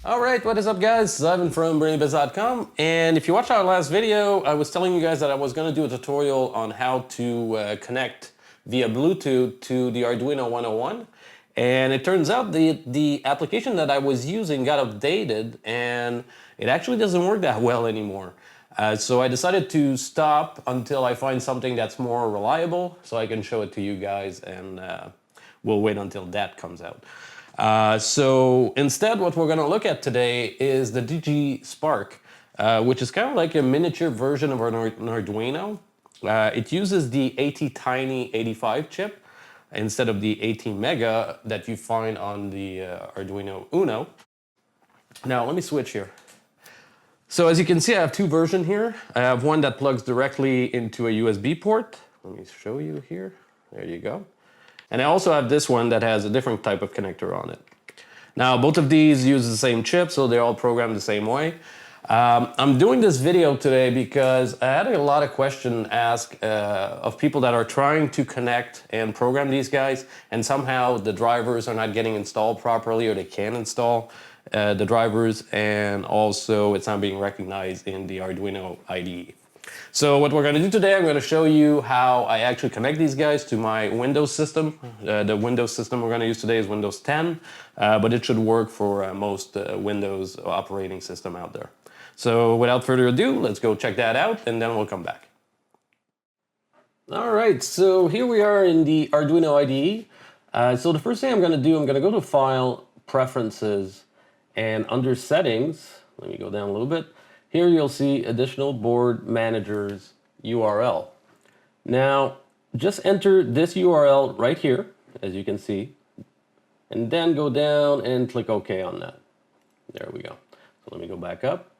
Alright, what is up guys? Ivan from Brainy-Bits.com, and if you watched our last video, I was telling you guys that I was going to do a tutorial on how to connect via Bluetooth to the Arduino 101, and it turns out the application that I was using got updated and it actually doesn't work that well anymore. So I decided to stop until I find something that's more reliable so I can show it to you guys, and we'll wait until that comes out. So instead, what we're going to look at today is the DigiSpark, which is kind of like a miniature version of an Arduino. It uses the ATtiny85 chip instead of the 18 mega that you find on the Arduino Uno. Now let me switch here. So as you can see, I have two versions here. I have one that plugs directly into a USB port. Let me show you here. There you go. And I also have this one that has a different type of connector on it. Now, both of these use the same chip, so they're all programmed the same way. I'm doing this video today because I had a lot of questions asked of people that are trying to connect and program these guys, and somehow the drivers are not getting installed properly, or they can't install the drivers, and also it's not being recognized in the Arduino IDE. So what we're going to do today, I'm going to show you how I actually connect these guys to my Windows system. The Windows system we're going to use today is Windows 10, but it should work for most Windows operating system out there. So without further ado, let's go check that out, and then we'll come back. All right, so here we are in the Arduino IDE. So the first thing I'm going to do, I'm going to go to File, Preferences, and under Settings, let me go down a little bit. Here you'll see Additional Board Managers URL. Now, just enter this URL right here, as you can see, and then go down and click OK on that. There we go. So let me go back up.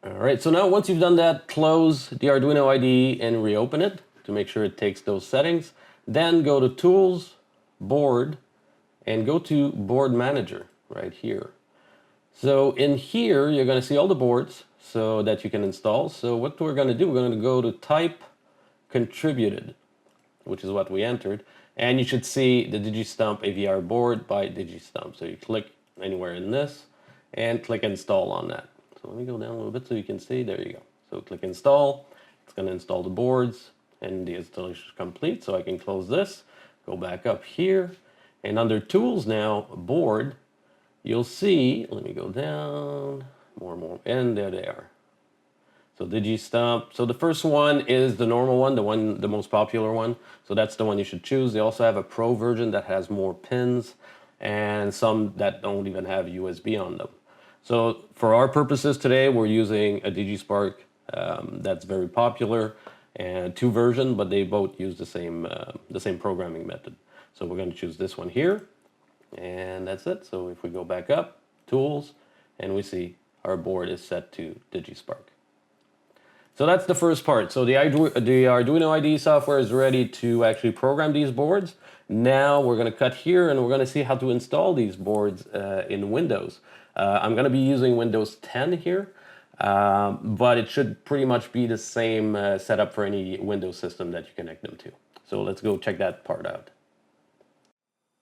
All right, so now once you've done that, close the Arduino IDE and reopen it to make sure it takes those settings. Then go to Tools, Board, and go to Board Manager right here. So in here, you're going to see all the boards so that you can install. So what we're going to do, we're going to go to Type Contributed, which is what we entered. And you should see the DigiStump AVR board by DigiStump. So you click anywhere in this and click Install on that. So let me go down a little bit so you can see. There you go. So click Install. It's going to install the boards, and the installation is complete. So I can close this, go back up here, and under Tools now, Board, you'll see, let me go down, more, and there they are. So DigiStump, so the first one is the normal one, the most popular one. So that's the one you should choose. They also have a Pro version that has more pins, and some that don't even have USB on them. So for our purposes today, we're using a DigiSpark that's very popular, and two versions, but they both use the same programming method. So we're going to choose this one here. And that's it. So if we go back up, Tools, and we see our board is set to DigiSpark. So that's the first part. So the Arduino IDE software is ready to actually program these boards. Now we're going to cut here, and we're going to see how to install these boards in Windows. I'm going to be using Windows 10 here, but it should pretty much be the same setup for any Windows system that you connect them to. So let's go check that part out.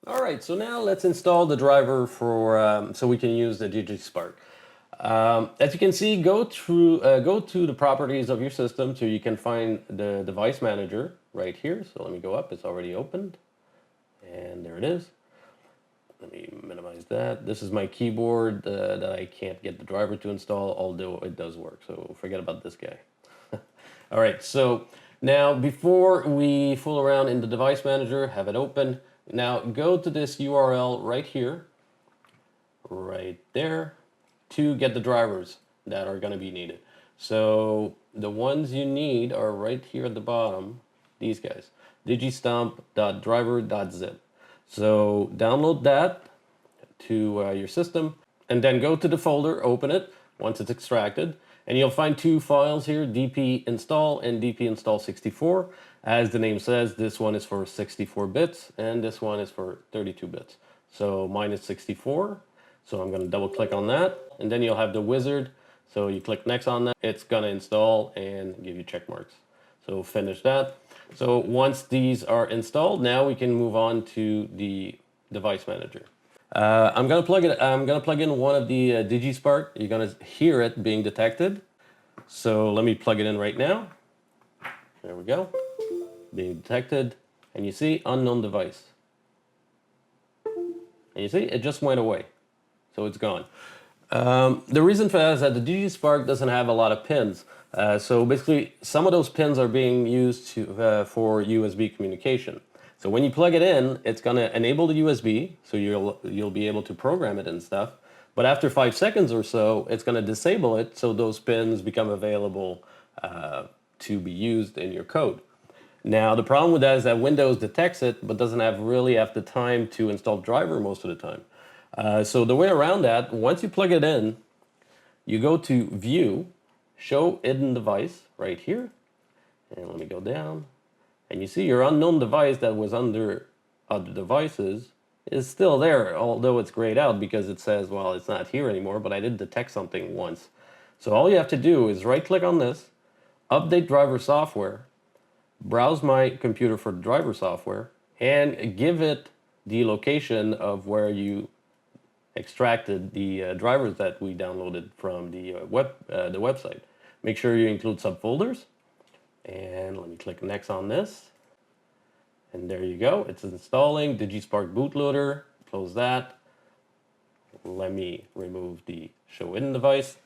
All right, so now let's install the driver for so we can use the DigiSpark. As you can see, go to the properties of your system so you can find the device manager right here. So let me go up, it's already opened, and there it is. Let me minimize that. This is my keyboard that I can't get the driver to install, although it does work, so forget about this guy. All right, so now before we fool around in the device manager, have it open. Now go to this URL right here, right there, to get the drivers that are going to be needed. So the ones you need are right here at the bottom, these guys, digistump.driver.zip. So download that to your system, and then go to the folder, open it once it's extracted, and you'll find two files here, dp-install and dp-install64. As the name says, this one is for 64 bits, and this one is for 32 bits. So mine is 64, so I'm going to double click on that, and then you'll have the wizard. So you click next on that, it's going to install and give you check marks. So finish that. So once these are installed, now we can move on to the device manager. I'm gonna plug in one of the DigiSpark. You're gonna hear it being detected. So let me plug it in right now. There we go. Being detected, and you see unknown device. And you see it just went away, so it's gone. The reason for that is that the DigiSpark doesn't have a lot of pins. So basically, some of those pins are being used for USB communication. So when you plug it in, it's going to enable the USB, so you'll be able to program it and stuff. But after 5 seconds or so, it's going to disable it, so those pins become available to be used in your code. Now, the problem with that is that Windows detects it, but doesn't really have the time to install driver most of the time. So the way around that, once you plug it in, you go to View, Show Hidden Device, right here. And let me go down. And you see your unknown device that was under other devices is still there, although it's grayed out because it says, well, it's not here anymore, but I did detect something once. So all you have to do is right-click on this, Update Driver Software, browse my computer for the driver software, and give it the location of where you extracted the drivers that we downloaded from the website. Make sure you include subfolders, and let me click next on this, and there you go. It's installing DigiSpark bootloader. Close that. Let me remove the show hidden device.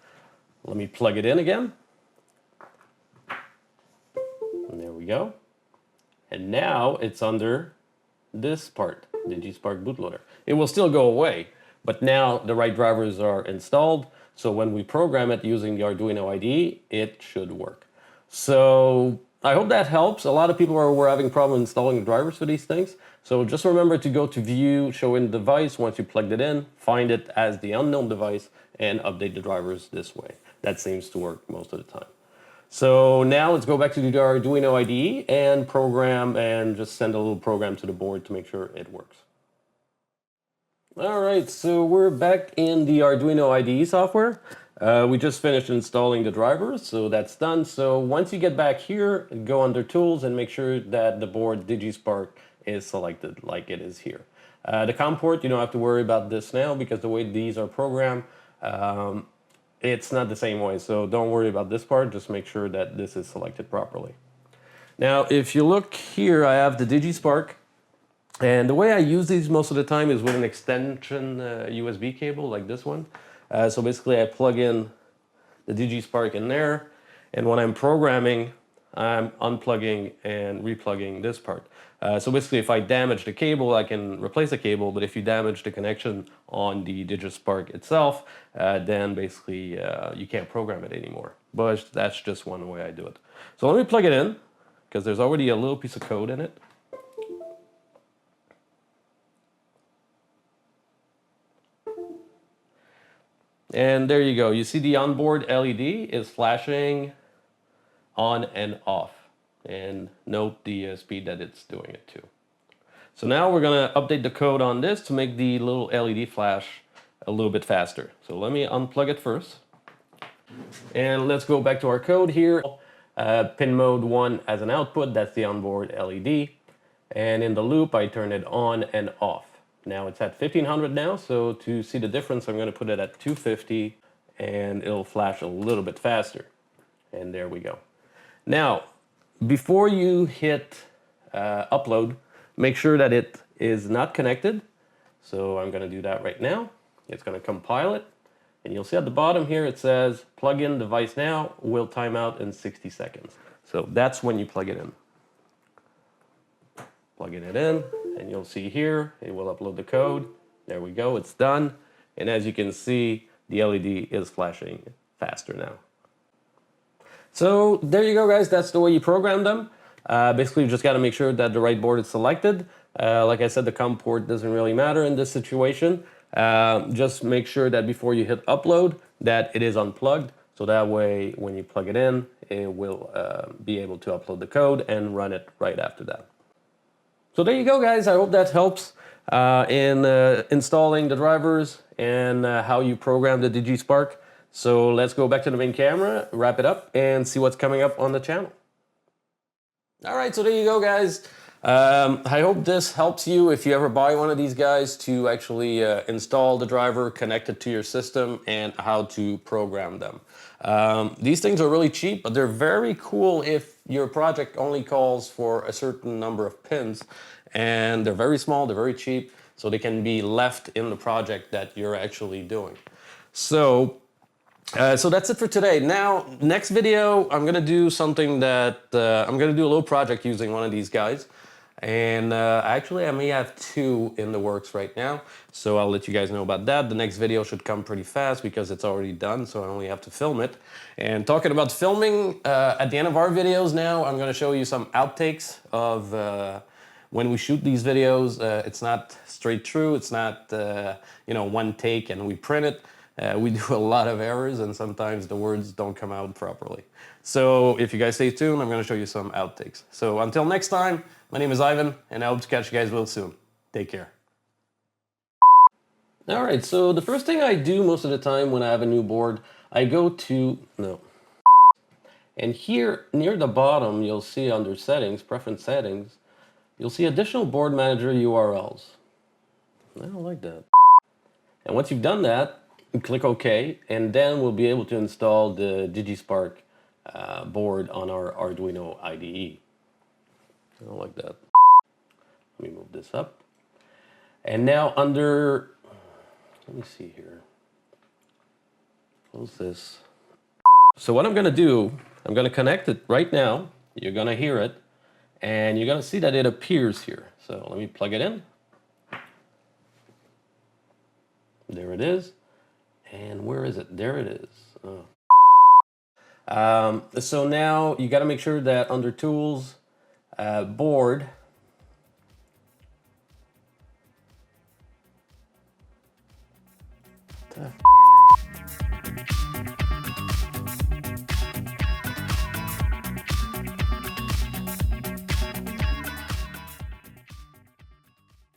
Let me plug it in again. And there we go. And now it's under this part, DigiSpark bootloader. It will still go away, but now the right drivers are installed. So when we program it using the Arduino IDE, it should work. So I hope that helps. A lot of people were having problems installing the drivers for these things. So just remember to go to View, Show in Device once you plugged it in, find it as the unknown device, and update the drivers this way. That seems to work most of the time. So now let's go back to the Arduino IDE and program and just send a little program to the board to make sure it works. All right, so we're back in the Arduino IDE software. We just finished installing the drivers, so that's done. So once you get back here, go under Tools and make sure that the board DigiSpark is selected like it is here. The COM port, you don't have to worry about this now because the way these are programmed, it's not the same way, so don't worry about this part. Just make sure that this is selected properly. Now, if you look here, I have the DigiSpark, and the way I use these most of the time is with an extension USB cable like this one. So basically, I plug in the DigiSpark in there, and when I'm programming, I'm unplugging and replugging this part. So basically, if I damage the cable, I can replace the cable, but if you damage the connection on the DigiSpark itself, then basically you can't program it anymore. But that's just one way I do it. So let me plug it in, because there's already a little piece of code in it. And there you go. You see the onboard LED is flashing on and off. And note the speed that it's doing it to. So now we're going to update the code on this to make the little LED flash a little bit faster. So let me unplug it first. And let's go back to our code here. Pin mode 1 as an output, that's the onboard LED. And in the loop, I turn it on and off. Now it's at 1500 now, so to see the difference, I'm going to put it at 250 and it'll flash a little bit faster. And there we go. Now, before you hit upload, make sure that it is not connected. So I'm going to do that right now. It's going to compile it. And you'll see at the bottom here it says, plug in device now, will time out in 60 seconds. So that's when you plug it in. Plugging it in, and you'll see here, it will upload the code. There we go, it's done. And as you can see, the LED is flashing faster now. So there you go, guys. That's the way you program them. Basically, you just got to make sure that the right board is selected. Like I said, the COM port doesn't really matter in this situation. Just make sure that before you hit upload, that it is unplugged. So that way, when you plug it in, it will be able to upload the code and run it right after that. So there you go, guys. I hope that helps in installing the drivers and how you program the DigiSpark. So let's go back to the main camera, wrap it up, and see what's coming up on the channel. All right, so there you go, guys. I hope this helps you if you ever buy one of these guys to actually install the driver, connect it to your system, and how to program them. These things are really cheap, but they're very cool if your project only calls for a certain number of pins. And they're very small, they're very cheap, so they can be left in the project that you're actually doing. So that's it for today. Now, next video, I'm gonna do something that, I'm gonna do a little project using one of these guys. And actually, I may have two in the works right now, so I'll let you guys know about that. The next video should come pretty fast because it's already done, so I only have to film it. And talking about filming, at the end of our videos now, I'm gonna show you some outtakes of when we shoot these videos. It's not straight through, it's not one take and we print it. We do a lot of errors and sometimes the words don't come out properly. So if you guys stay tuned, I'm going to show you some outtakes. So until next time, my name is Ivan and I hope to catch you guys real soon. Take care. All right, so the first thing I do most of the time when I have a new board, I go to, and here near the bottom, you'll see under settings, preference settings, you'll see additional board manager URLs. I don't like that. And once you've done that, click OK, and then we'll be able to install the DigiSpark board on our Arduino IDE. I don't like that. Let me move this up. And now under, let me see here. What's this? So what I'm going to do, I'm going to connect it right now. You're going to hear it, and you're going to see that it appears here. So let me plug it in. There it is. And where is it? There it is. Oh. So now you got to make sure that under Tools, Board,